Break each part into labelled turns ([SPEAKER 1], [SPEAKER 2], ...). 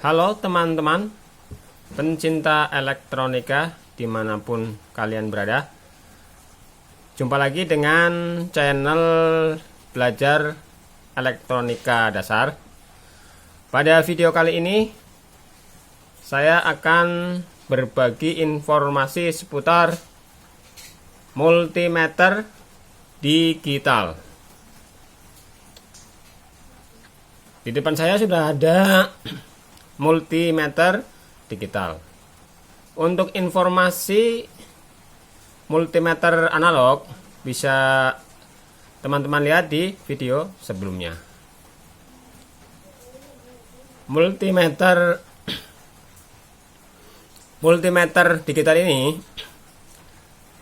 [SPEAKER 1] Halo teman-teman pencinta elektronika dimanapun kalian berada. Jumpa lagi dengan channel belajar elektronika dasar. Pada video kali ini saya akan berbagi informasi seputar multimeter digital. Di depan saya sudah ada multimeter digital. Untuk informasi multimeter analog bisa teman-teman lihat di video sebelumnya. Multimeter digital ini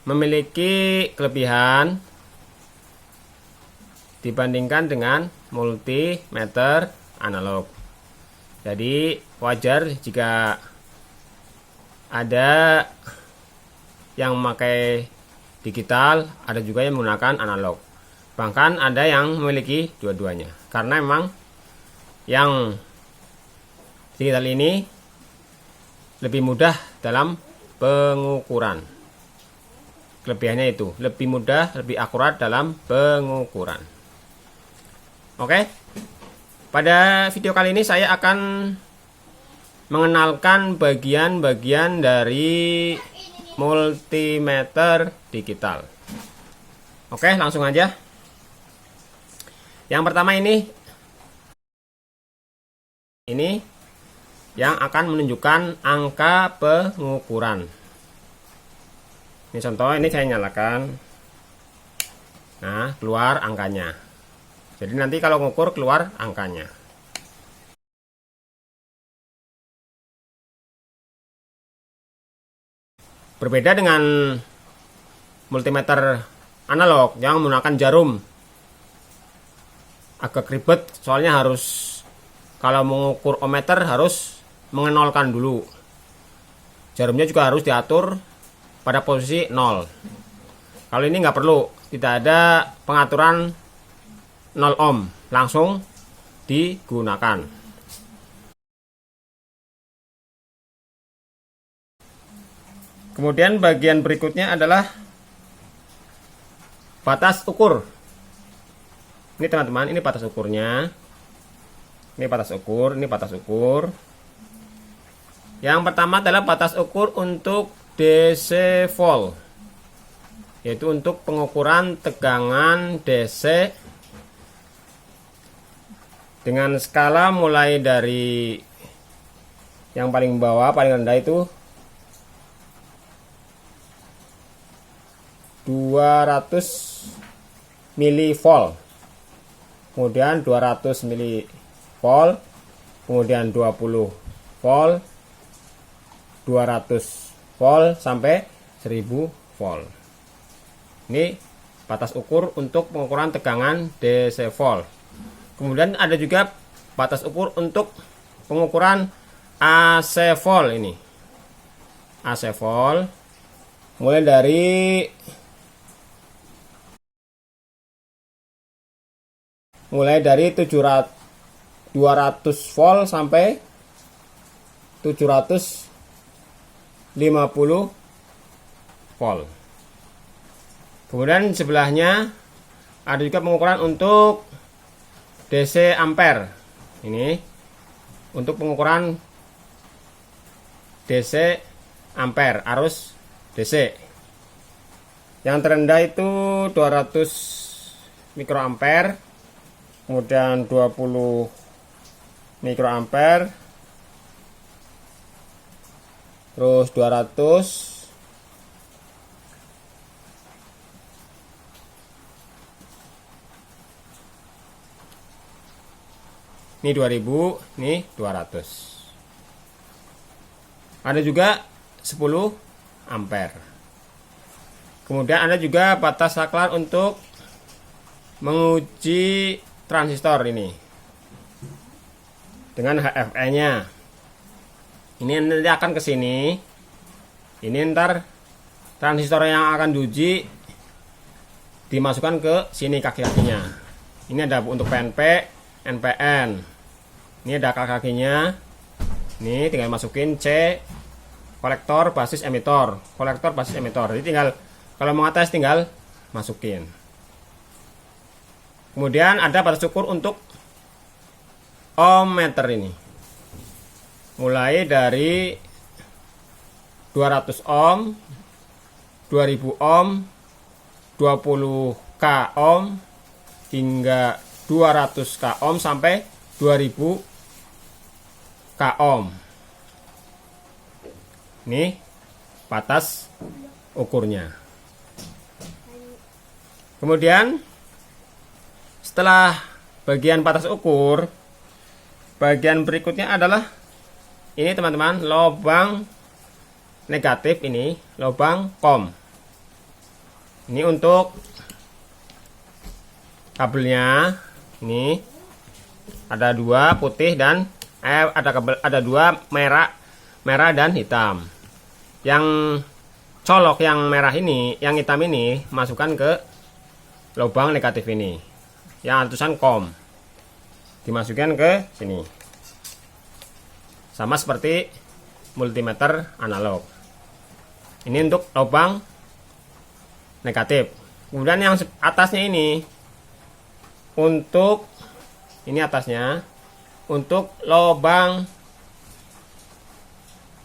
[SPEAKER 1] memiliki kelebihan dibandingkan dengan multimeter analog. Jadi wajar jika ada yang memakai digital, ada juga yang menggunakan analog. Bahkan ada yang memiliki dua-duanya. Karena memang yang digital ini lebih mudah dalam pengukuran. Kelebihannya itu lebih mudah, lebih akurat dalam pengukuran. Oke. Pada video kali ini saya akan mengenalkan bagian-bagian dari multimeter digital. Oke, langsung aja. Yang pertama ini yang akan menunjukkan angka pengukuran. Ini contoh, ini saya nyalakan. Nah, keluar angkanya. Jadi nanti kalau ngukur keluar angkanya. Berbeda dengan multimeter analog yang menggunakan jarum. Agak ribet soalnya harus, kalau mengukur ohmmeter harus mengenolkan dulu. Jarumnya juga harus diatur pada posisi 0. Kalau ini nggak perlu, tidak ada pengaturan 0 ohm, langsung digunakan. Kemudian bagian berikutnya adalah batas ukur. Ini teman-teman, ini batas ukurnya. Ini batas ukur, ini batas ukur. Yang pertama adalah batas ukur untuk DC volt, yaitu untuk pengukuran tegangan DC dengan skala mulai dari yang paling bawah, paling rendah itu 200 mV, kemudian 200 mV, kemudian 20 volt, 200 volt sampai 1000 volt. Ini batas ukur untuk pengukuran tegangan DC volt. Kemudian ada juga batas ukur untuk pengukuran AC volt ini. AC volt mulai dari 200 volt sampai 750 volt. Kemudian sebelahnya ada juga pengukuran untuk DC ampere. Ini untuk pengukuran DC ampere, arus DC. Yang terendah itu 200 mikroampere, kemudian 20 mikroampere, terus 200, ini 2000, ini 200. Ada juga 10 ampere. Kemudian ada juga batas saklar untuk menguji transistor ini dengan HFE-nya. Ini nanti akan ke sini. Ini ntar transistor yang akan diuji dimasukkan ke sini kaki-kakinya. Ini ada untuk PNP, NPN. Ini ada kaki-kakinya. Ini tinggal masukin C, kolektor basis emitor, kolektor basis emitor. Jadi tinggal kalau mau ngetes tinggal masukin. Kemudian ada batas ukur untuk ohmmeter ini. Mulai dari 200 ohm, 2000 ohm, 20 k ohm hingga 200 k ohm sampai 2000 k ohm. Ini batas ukurnya. Kemudian setelah bagian batas ukur, bagian berikutnya adalah ini teman-teman, lubang negatif ini, lubang COM. Ini untuk kabelnya. Ini ada dua putih dan ada dua merah dan hitam. Yang colok yang merah ini, yang hitam ini masukkan ke lubang negatif ini. Yang ada tulisan COM dimasukkan ke sini. Sama seperti multimeter analog. Ini untuk lubang negatif. Kemudian yang atasnya ini untuk ini atasnya untuk lubang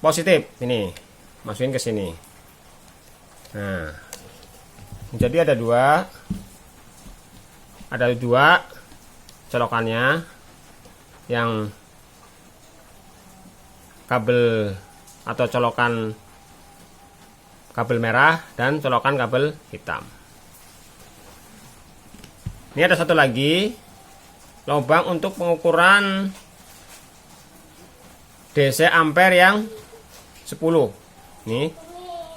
[SPEAKER 1] positif. Ini masukin ke sini. Nah, jadi ada dua colokannya, yang kabel atau colokan kabel merah dan colokan kabel hitam. Ini ada satu lagi lubang untuk pengukuran DC ampere yang 10. Nih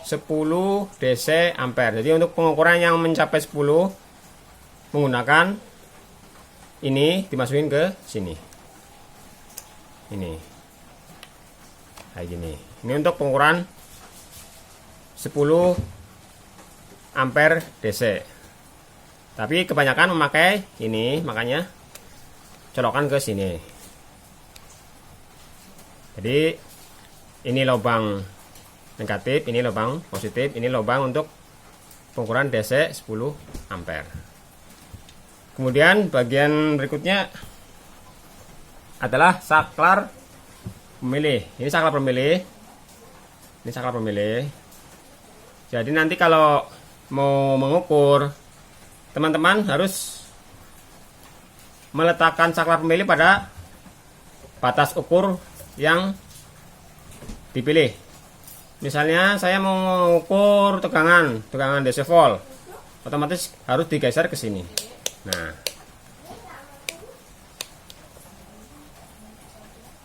[SPEAKER 1] 10 DC ampere. Jadi untuk pengukuran yang mencapai 10 menggunakan ini, dimasukin ke sini. Ini kayak gini. Ini untuk pengukuran 10 ampere DC. Tapi kebanyakan memakai ini, makanya colokan ke sini. Jadi ini lubang negatif, ini lubang positif, ini lubang untuk pengukuran DC 10 ampere. Kemudian bagian berikutnya adalah saklar pemilih. Ini saklar pemilih. Ini saklar pemilih. Jadi nanti kalau mau mengukur, teman-teman harus meletakkan saklar pemilih pada batas ukur yang dipilih. Misalnya saya mau mengukur tegangan DC volt, otomatis harus digeser ke sini. Nah,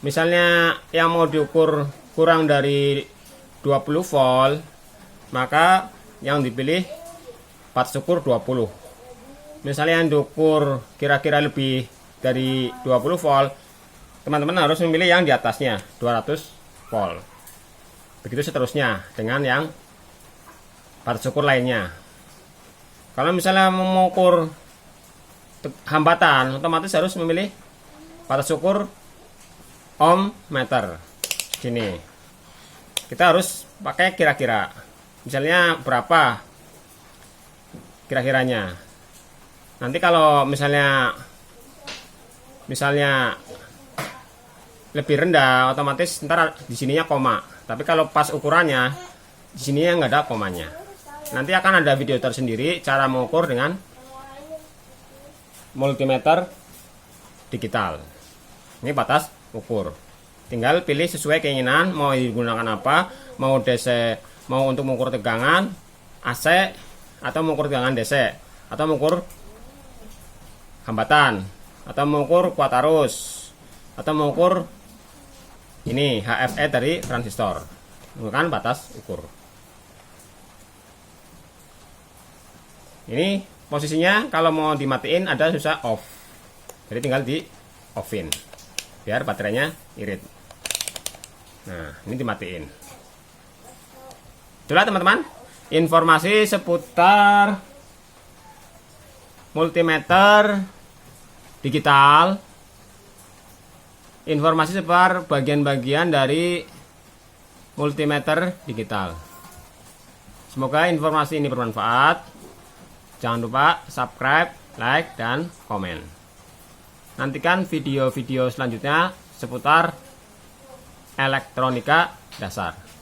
[SPEAKER 1] misalnya yang mau diukur kurang dari 20 volt, maka yang dipilih batas ukur 20. Misalnya yang diukur kira-kira lebih dari 20 volt, teman-teman harus memilih yang di atasnya 200 volt. Begitu seterusnya dengan yang batas ukur lainnya. Kalau misalnya mengukur hambatan, otomatis harus memilih batas ukur ohmmeter. Sini kita harus pakai kira-kira, misalnya berapa kira-kiranya. Nanti kalau misalnya lebih rendah, otomatis ntar di sininya koma. Tapi kalau pas ukurannya di sininya nggak ada komanya. Nanti akan ada video tersendiri cara mengukur dengan multimeter digital. Ini batas ukur. Tinggal pilih sesuai keinginan, mau digunakan apa, mau DC, mau untuk mengukur tegangan AC, atau mengukur tegangan DC, atau mengukur hambatan, atau mengukur kuat arus, atau mengukur ini HFE dari transistor. Menggunakan batas ukur. Ini posisinya kalau mau dimatiin ada susah off. Jadi tinggal di offin biar baterainya irit. Nah, ini dimatiin. Itulah teman-teman informasi seputar multimeter digital informasi seputar bagian-bagian dari multimeter digital. Semoga informasi ini bermanfaat. Jangan lupa subscribe, like, dan komen. Nantikan video-video selanjutnya seputar elektronika dasar.